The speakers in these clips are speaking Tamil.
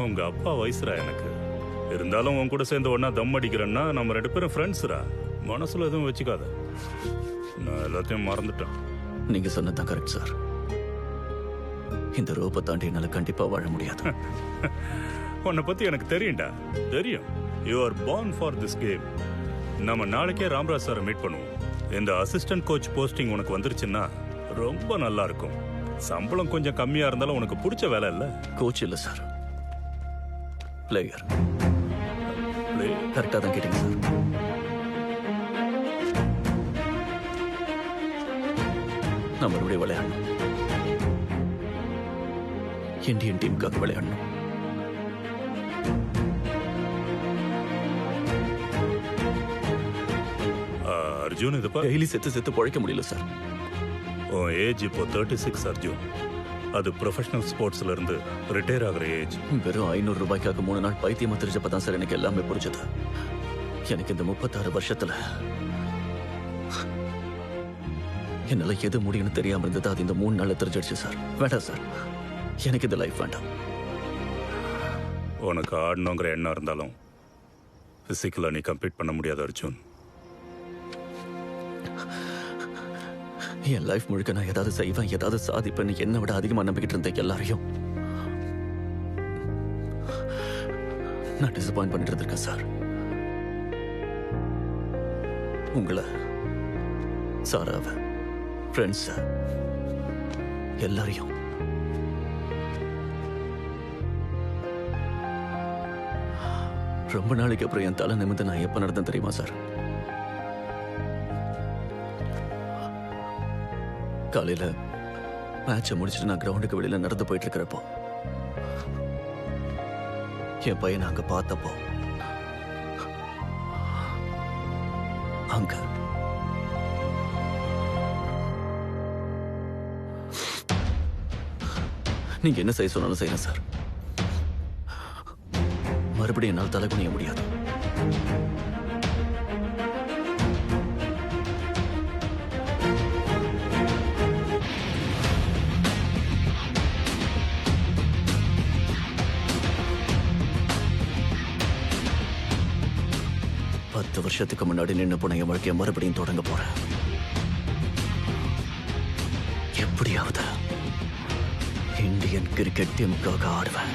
உங்க அப்பா வயசுரா எனக்கு. இருந்தாலும் உன் கூட சேர்ந்து ஒன்னா தம் அடிக்கிறேன்னா நம்ம 2 பேரும் ஃப்ரெண்ட்ஸ்ரா. மனசுல எதுவும் வச்சுக்காத. நான் எல்லாத்தையும் மறந்துட்டேன். நீங்க சொன்னதான் கரெக்ட் சார். இந்த ரோப்பை தாண்டி என்னால கண்டிப்பா வாழ முடியாது. உன்னை பத்தி எனக்கு தெரியும்டா. தெரியும். You are born for this game. நம்ம நாளைக்கே ராம்ராஜ் சாரை மீட் பண்ணுவோம். இந்த அசிஸ்டன்ட் கோச் போஸ்டிங் உனக்கு வந்துருச்சுன்னா ரொம்ப நல்லா இருக்கும். சம்பளம் கொஞ்சம் கம்மியா இருந்தாலும் உனக்கு பிடிச்ச வேலை இல்ல. கோச் இல்ல சார், பிளேயர். Play? கரெக்டா தான் கேட்டீங்க சார். நான் மறுபடியும் விளையாடணும். இந்தியன் டீமுக்காக விளையாடணும். அர்ஜுன் இதுப்பா டெய்லி செத்து பொழைக்க முடியல சார். உன் ஏஜ் இப்போ 36 அர்ஜுன். அது ப்ரொஃபஷனல் ஸ்போர்ட்ஸ்ல இருந்து ரிட்டையர் ஆகிற ஏஜ். வெறும் 500 ரூபாய்க்காக 3 நாள் பைத்தியமா தெரிஞ்சப்பதான் சார் எனக்கு எல்லாமே புரிஞ்சது. எனக்கு இந்த 36 வருஷத்துல என்னால எது முடியும்னு தெரியாம இருந்தது. அது இந்த 3 நாள்ல தெரிஞ்சிடுச்சு சார். வேண்டாம் சார், எனக்கு இந்த லைஃப் வேண்டாம். உனக்கு ஆடணுங்கிற எண்ணம் இருந்தாலும் பிசிக்கலா நீ கம்ப்ளீட் பண்ண முடியாது அர்ஜுன். என் லைஃப் முழுக்க நான் ஏதாவது செய்வேன், ஏதாவது சாதிப்பேன்னு என்னை விட அதிகமா நம்பிக்கிட்டு இருந்த எல்லாரையும் நான் டிசப்பாயிண்ட் பண்ணிட்டு இருந்திருக்கேன் சார். உங்களை, சாராவை, ஃப்ரெண்ட்ஸ் எல்லாரையும். ரொம்ப நாளைக்கு அப்புறம் என் தலை நிமிர்ந்து நான் எப்ப நடந்தேன் தெரியுமா சார்? காலையில மேட்சை முடிச்சுட்டு நான் கிரவுண்டுக்கு வெளியில நடந்து போயிட்டு இருக்கிறப்போ என் பையனை அங்க பார்த்தப்போ அங்க நீங்க என்ன செய்ய சொன்னாலும் செய்யணும் சார். மறுபடியும் என்னால் தலை குனிய முடியாது. வருஷத்துக்கு முன்னாடி நின்று போன என் வாழ்க்கையை மறுபடியும் தொடங்க போறேன். எப்படியாவது இந்தியன் கிரிக்கெட் டீமுக்காக ஆடுவேன்.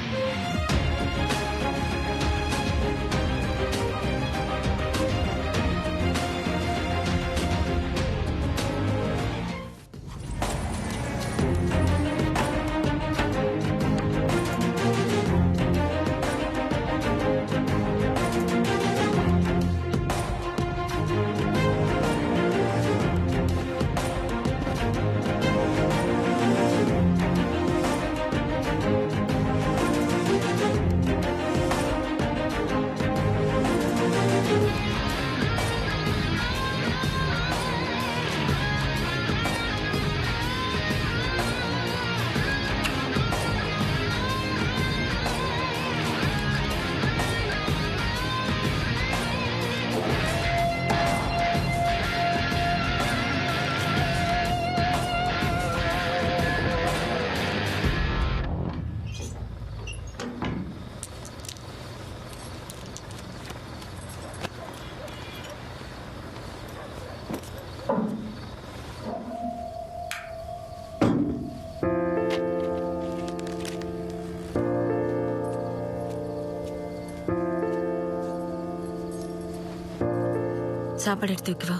சாப்பாடு எடுத்து வைக்கவா?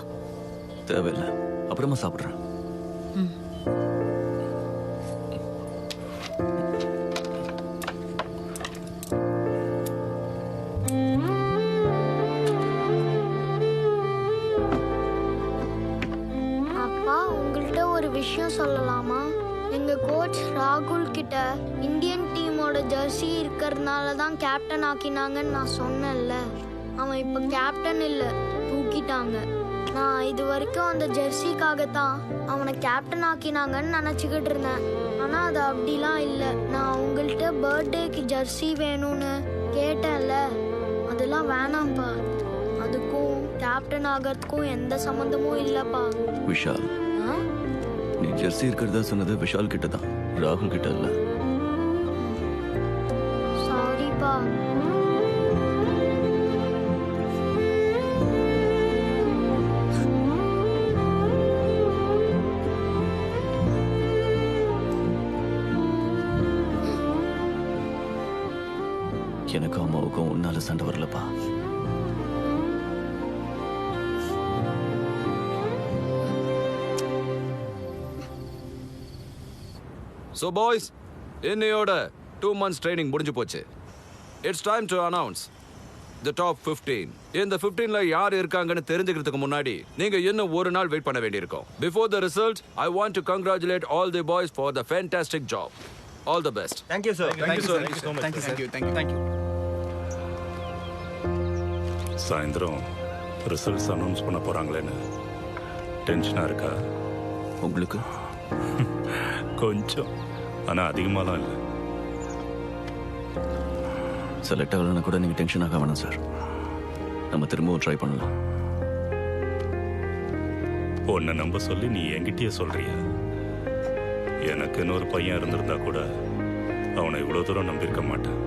தேவையில்லை, அப்புறமா சாப்பிட்றேன். அப்பா, உங்கள்கிட்ட ஒரு விஷயம் சொல்லலாமா? எங்க கோச் ராகுல் கிட்ட இந்தியன் டீமோட ஜெர்சி இருக்கிறதுனால தான் கேப்டன் ஆக்கினாங்கன்னு நான் சொன்னேன்ல. அவன் இப்போ கேப்டன் இல்லை, தூக்கிட்டாங்க. நான் இது வரைக்கும் அந்த ஜெர்சிக்காகத்தான் அவனை கேப்டன் ஆக்கினாங்கன்னு நினச்சிக்கிட்டு இருந்தேன். ஆனால் அது அப்படிலாம் இல்லை. நான் உங்கள்கிட்ட பர்த்டேக்கு ஜெர்சி வேணும்னு கேட்டேன்ல, அதெல்லாம் வேணாம்ப்பா. அதுக்கும் கேப்டன் ஆகிறதுக்கும் எந்த சம்மந்தமும் இல்லைப்பா. விஷால், நீ ஜெர்சி இருக்கிறதா சொன்னது விஷால் கிட்ட தான், ராகுல் கிட்ட இல்ல. சாரிப்பா. எனக்கும் அம்மாவுக்கும் உன்னால சண்டை வரலப்பா. So boys, இன்னையோட 2 months training முடிஞ்சு போச்சு. It's time to announce the top 15. இந்த 15ல யார் இருக்காங்கன்னு தெரிஞ்சுக்கிறதுக்கு முன்னாடி நீங்க இன்னும் ஒரு நாள் வெயிட் பண்ண வேண்டியிருக்கும். Before the results, I want to congratulate all the boys for the fantastic job. All the best. Thank you, sir. Thank you, sir. Thank you so much. Thank you. சாயந்தரம் ரிசல்ட்ஸ் அனௌன்ஸ் பண்ண போறாங்களேன்னு டென்ஷனா இருக்கா? உங்களுக்கு கொஞ்சம், ஆனா அதிகமாலாம் இல்லை. செலக்ட் ஆகலன்னா கூட நீங்க டென்ஷன் ஆக வேணாம் சார். நம்ம திரும்பவும் ட்ரை பண்ணலாம். உன்னை நம்ப சொல்லி நீ என்கிட்டயே சொல்றியா? எனக்குன்னு ஒரு பையன் இருந்திருந்தா கூட அவனை இவ்வளவு தூரம் நம்பியிருக்க மாட்டேன்.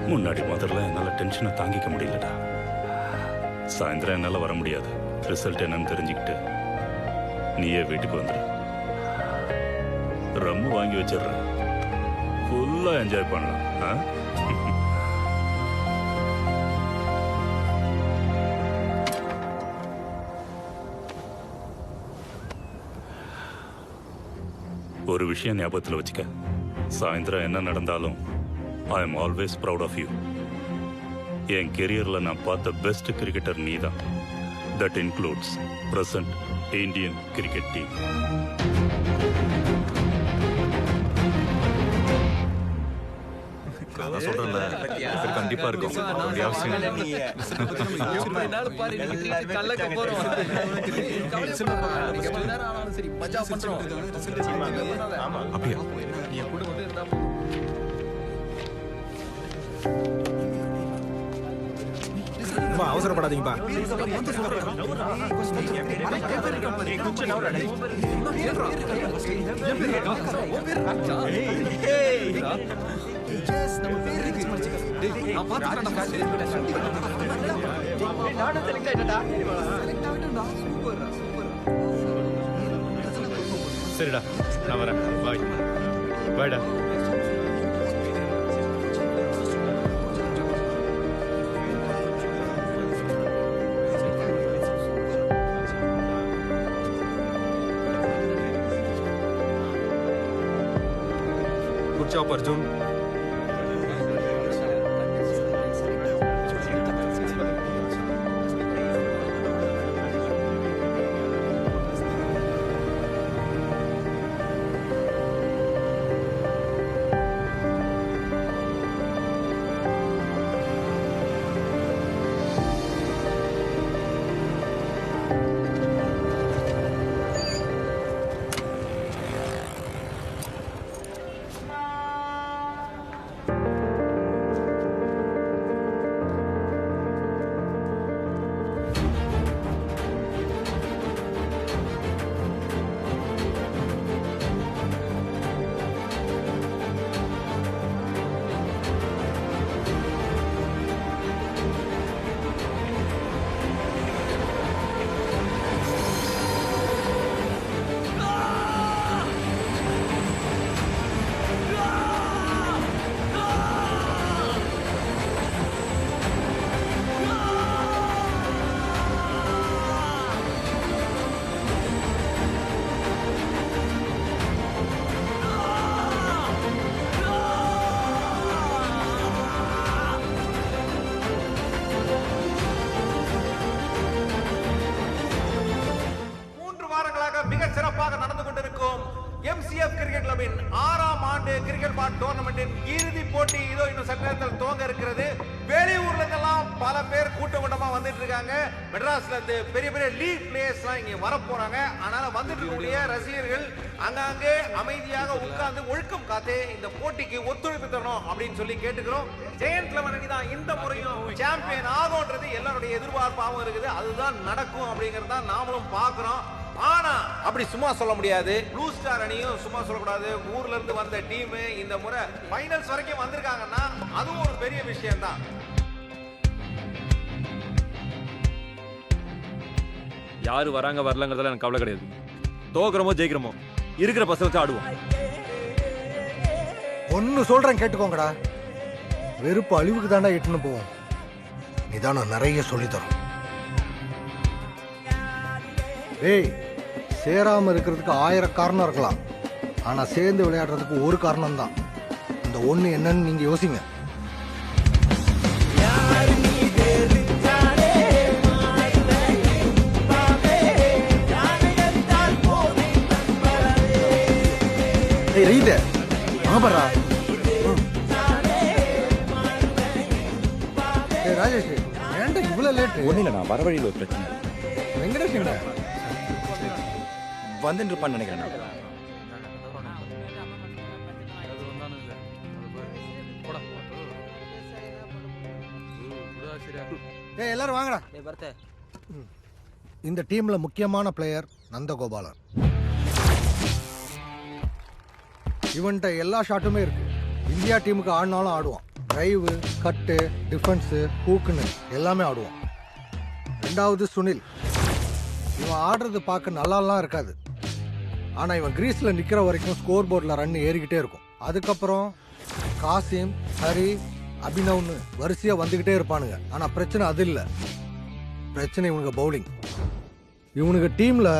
முன்னாடி முதல்ல என்னால டென்ஷனை தாங்கிக்க முடியலடா. சாயந்தரம் என்னால வர முடியாது. ரிசல்ட் என்னன்னு தெரிஞ்சுக்கிட்டு நீயே வீட்டுக்கு வந்துடு. ரம்மு வாங்கி வச்சிடுறேன். ஃபுல்லா என்ஜாய் பண்ணலாம். ஒரு விஷயம் ஞாபகத்தில் வச்சுக்க. சாயந்தரம் என்ன நடந்தாலும் I am always proud of you. என் கெரியர்ல நான் பார்த்த பெஸ்ட் கிரிக்கெட்டர் நீ தான். That includes present Indian cricket team. கண்டிப்பா இருக்கும். அவசரப்படாதீங்கப்பா. சரிடா, நான் வரேன். பாய் பாய்டா. Good job, Arjun. ஆண்டு கிரிக்கெட் பால் டோர்னமெண்டின் இறுதி போட்டி இதோ இன்னும் சற்று நேரத்தில் துவங்க இருக்கிறது. வெளியூர்ல இருந்தெல்லாம் பல பேர் கூட்டமா வந்துட்டு இருக்காங்க. மெட்ராஸ்ல இருந்து பெரிய பெரிய லீக் பிளேயர்ஸ் எல்லாம் இங்க வர போறாங்க. அதனால வந்துட்டு இருக்கக்கூடிய ரசிகர்கள் அங்கங்கே அமைதியாக உட்கார்ந்து ஒழுக்கம் காத்து இந்த போட்டிக்கு ஒத்துழைப்பு தரணும் அப்படின்னு சொல்லி கேட்டுக்கிறோம். ஜெயண்ட் 11 அணி தான் இந்த முறையும் சாம்பியன் ஆகும்ன்றது எல்லாருடைய எதிர்பார்ப்பாகவும் இருக்குது. அதுதான் நடக்கும் அப்படிங்கறத நாமளும் பார்க்கிறோம். ஆனா அப்படி சும்மா சொல்ல முடியாது. ப்ளூ ஸ்டார் அணியும் சும்மா சொல்லக்கூடாது. ஊர்ல இருந்து வந்த டீம் இந்த முறை ஃபைனல்ஸ் வரைக்கும் வந்திருக்காங்கன்னா அதுவும் ஒரு பெரிய விஷயம் தான். யாரு வராங்க வரலங்கிறதுல எனக்கு கவலை கிடையாது. தோக்குறமோ ஜெயிக்கிறோமோ இருக்கிற பசங்க வச்சு ஆடுவோம். ஒன்னு சொல்றேன் கேட்டுக்கோங்கடா. வெறுப்பு அழிவுக்கு தாண்டா எட்டுன்னு போவோம். நிதானம் நிறைய சொல்லி தரும். ஏய், சேராம இருக்கிறதுக்கு 1000 காரணம் இருக்கலாம். ஆனா சேர்ந்து விளையாடுறதுக்கு ஒரு காரணம் தான். இந்த ஒண்ணு என்னன்னு நீங்க யோசிங்க. ஏய் ரீத, ஆபரா. ஏய் ராஜேஷ், ஏன்டா இவ்வளவு லேட்? ஒன்றும் இல்லை, நான் வர வழியில் ஒரு பிரச்சனை. வெங்கடேஷ் எங்க? வந்துட்டு இருப்பான்னு நினைக்கிறேன். ஏய் எல்லாரும் வாங்கடா. இந்த டீம்ல முக்கியமான பிளேயர் நந்தகோபாலன். இவன்ட்ட எல்லா ஷாட்டுமே இருக்கு. இந்தியா டீமுக்கு ஆடினாலும் ஆடுவான். டிரைவு, கட்டு, டிஃபென்ஸு, ஹூக்குன்னு எல்லாமே ஆடுவான். ரெண்டாவது சுனில். இவன் ஆடுறது பார்க்க நல்லாலாம் இருக்காது. ஆனால் இவன் கிரீஸில் நிற்கிற வரைக்கும் ஸ்கோர் போர்டில் ரன் ஏறிக்கிட்டே இருக்கும். அதுக்கப்புறம் காசிம், ஹரி, அபினவ்னு வரிசையாக வந்துக்கிட்டே இருப்பானுங்க. ஆனால் பிரச்சனை அது இல்லை. பிரச்சனை இவனுங்க பவுலிங். இவனுக்கு டீமில்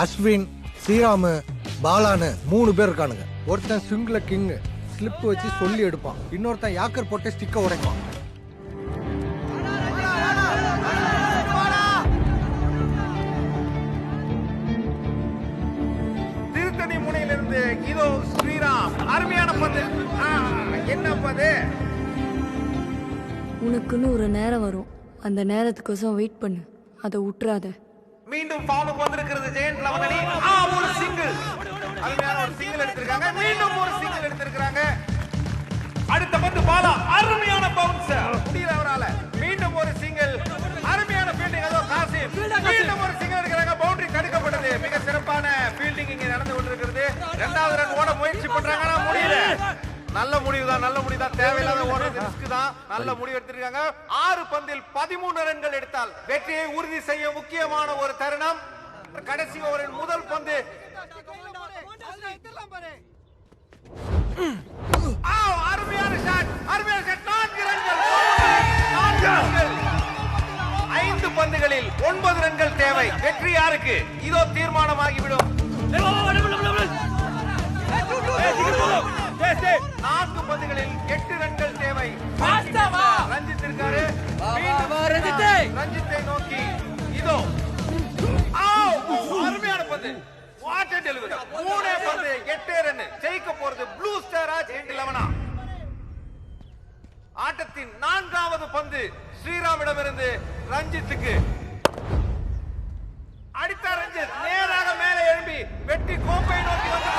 அஸ்வின், ஸ்ரீராமு, பாலான்னு 3 பேர் இருக்கானுங்க. ஒருத்தன் ஸ்விங்ல கிங், ஸ்லிப் வச்சு சொல்லி எடுப்பான். இன்னொருத்தன் யாக்கர் போட்டு ஸ்டிக்கை உடைப்பான். திருத்தணி முனையிலிருந்து இதோ ஸ்ரீராம். அருமையான பந்து. என்ன பந்து? உனக்குன்னு ஒரு நேரம் வரும். அந்த நேரத்துக்கோசம் வெயிட் பண்ணு. அதை விட்டுறாத. மீண்டும் ஃபாலுக்கு வந்திருக்கிறது ஜெயண்ட் 11 அணி. ஒரு சிங்கிள். அருமையான ஒரு சிங்கிள் எடுத்திருக்காங்க. மீண்டும் ஒரு சிங்கிள் எடுத்திருக்காங்க. அடுத்த பந்து பாலா. அருமையான பவுன்ஸ். முடியல அவரால. மீண்டும் ஒரு சிங்கிள். அருமையான ஃபீல்டிங். அதோ காசிம். மீண்டும் ஒரு சிங்கிள் எடுக்கறாங்க. பவுண்டரி தடுக்கப்பட்டது. மிக சிறப்பான ஃபீல்டிங் இங்க நடந்து கொண்டிருக்கிறது. இரண்டாவது ரன் ஓட முயற்சி பண்றாங்க. ஆனா முடியல. நல்ல முடிவு தான். தேவையில்லாத ஓடுறது ரிஸ்க் தான். நல்ல முடிவு எடுத்திருக்காங்க. 6 பந்தில் 13 ரன்கள் எடுத்தால் வெற்றியை உறுதி செய்ய முக்கியமான ஒரு தருணம். கடைசி ஓவரின் முதல் பந்து. அருமையான ஷாட். 4 ரன்கள். 5 பந்துகளில் 9 ரன்கள் தேவை. வெற்றி யாருக்கு? இதோ தீர்மானமாகிவிடும். 4 பந்துகளில் 8 ரன்கள் தேவை. ரஞ்சித் இருக்காரு. ரஞ்சித்தை நோக்கி இதோ அருமையான பந்து. What a delivery. 3 பந்து 8 ரன். ஜெயிக்க போறது ப்ளூ ஸ்டாரா ஜெயண்ட் 11 ஆட்டத்தின் 4வது பந்து ஸ்ரீராமிடமிருந்து ரஞ்சித்துக்கு. அடித்த ரஞ்சித் நேராக மேலே எழும்பி வெற்றி கோப்பை நோக்கி வந்து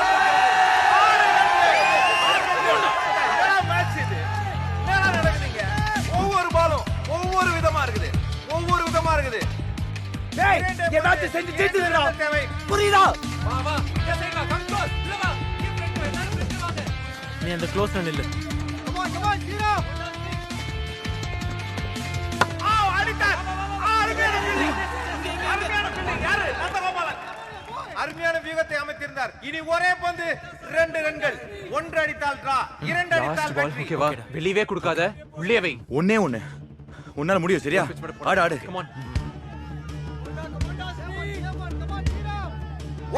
ஒவ்வொரு பாலும் ஒவ்வொரு விதமா இருக்குது. ஏதாச்சும் செஞ்சு ஜெயிச்சுடா. புரியுதா? நீ அந்த க்ளோஸ்ல நில்லு. அருமையான வியூகத்தை அமைத்திருந்தார். இனி ஒரே பந்து 2 ரன்கள். 1 அடித்தால் டிரா, 2 அடித்தால் வெற்றி. ஓகேவா? வெளியவே கொடுக்காத, உள்ளே வை. ஒண்ணே ஒண்ணு. உன்னால முடியும். சரியா? ஆடு.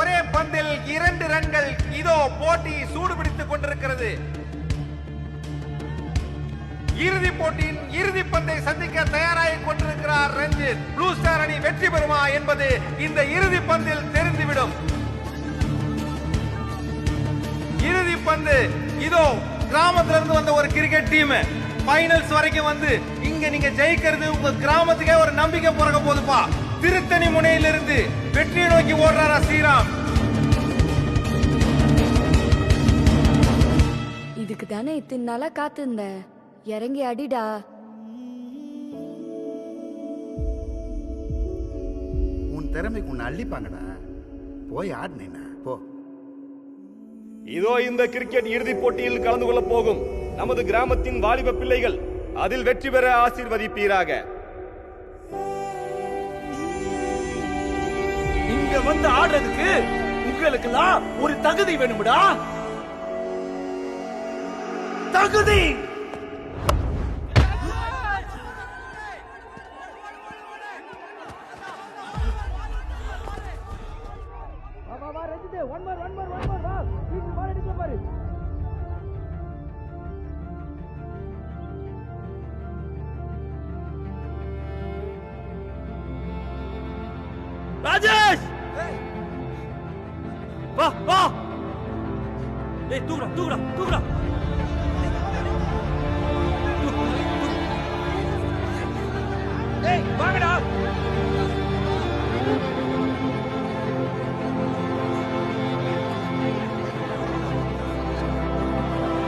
ஒரே பந்தில் 2 ரன்கள். இதோ போட்டி சூடுபிடித்துக் கொண்டிருக்கிறது. இறுதி போட்டியின் இறுதி பந்தை சந்திக்க தயாராகிக் கொண்டிருக்கிறார் ரஞ்சித். ப்ளூ ஸ்டார் அணி வெற்றி பெறுமா என்பது இந்த இறுதி பந்தில் தெரிந்துவிடும். இறுதி பந்து இதோ கிராமத்துல இருந்து வந்த ஒரு கிரிக்கெட் டீம் ஃபைனல்ஸ் வரைக்கும் வந்து இங்க நீங்க ஜெயிக்கிறது உங்க கிராமத்துக்கே ஒரு நம்பிக்கை பிறக்க போதுப்பா. திருத்தணி முனையிலிருந்து வெற்றியை நோக்கி ஓடுறாரா ஸ்ரீராம். இதுக்கு தானே இத்தனை நாளா காத்திருந்த. இறங்கி அடிடா. உன் திறமைக்கு உன்னை அள்ளிப்பாங்கடா. போய் ஆடுனேன்னா போ. இதோ இந்த கிரிக்கெட் இறுதிப் போட்டியில் கலந்து கொள்ள போகும் நமது கிராமத்தின் வாலிப பிள்ளைகள் அதில் வெற்றி பெற ஆசீர்வதிப்பீராக. இங்க வந்து ஆடுறதுக்கு உங்களுக்கெல்லாம் ஒரு தகுதி வேணும்டா. தகுதி ராஜேஷ், வா வா. ஏய் தூக்குடா தூக்குடா தூக்குடா. ஏய் வாங்கடா.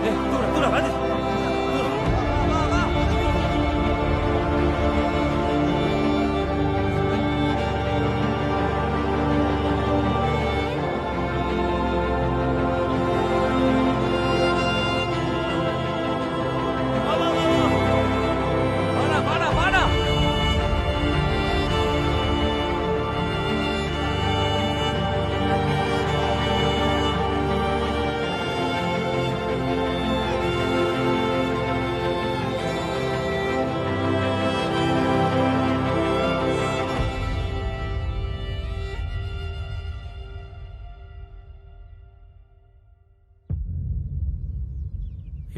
ஏய் தூக்குடா தூக்குடா ராஜேஷ்.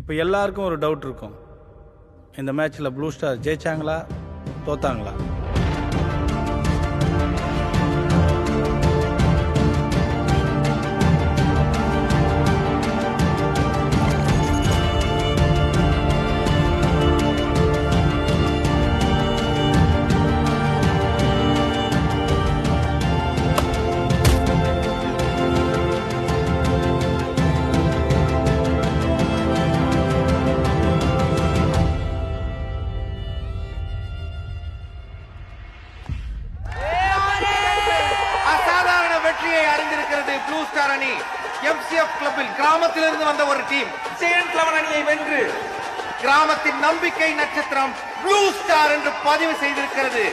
இப்போ எல்லாருக்கும் ஒரு டவுட் இருக்கும். இந்த மேட்ச்சில் ப்ளூ ஸ்டார் ஜெயிச்சாங்களா தோத்தாங்களா? ப்ளூ ஸ்டார் அணி எம்சிஎஃப் கிளப்பில் கிராமத்திலிருந்து வந்த ஒரு டீம் ஜெயண்ட் 11 அணியை வென்று கிராமத்தின் நம்பிக்கை நட்சத்திரம் ப்ளூ ஸ்டார் என்று பதிவு செய்திருக்கிறது.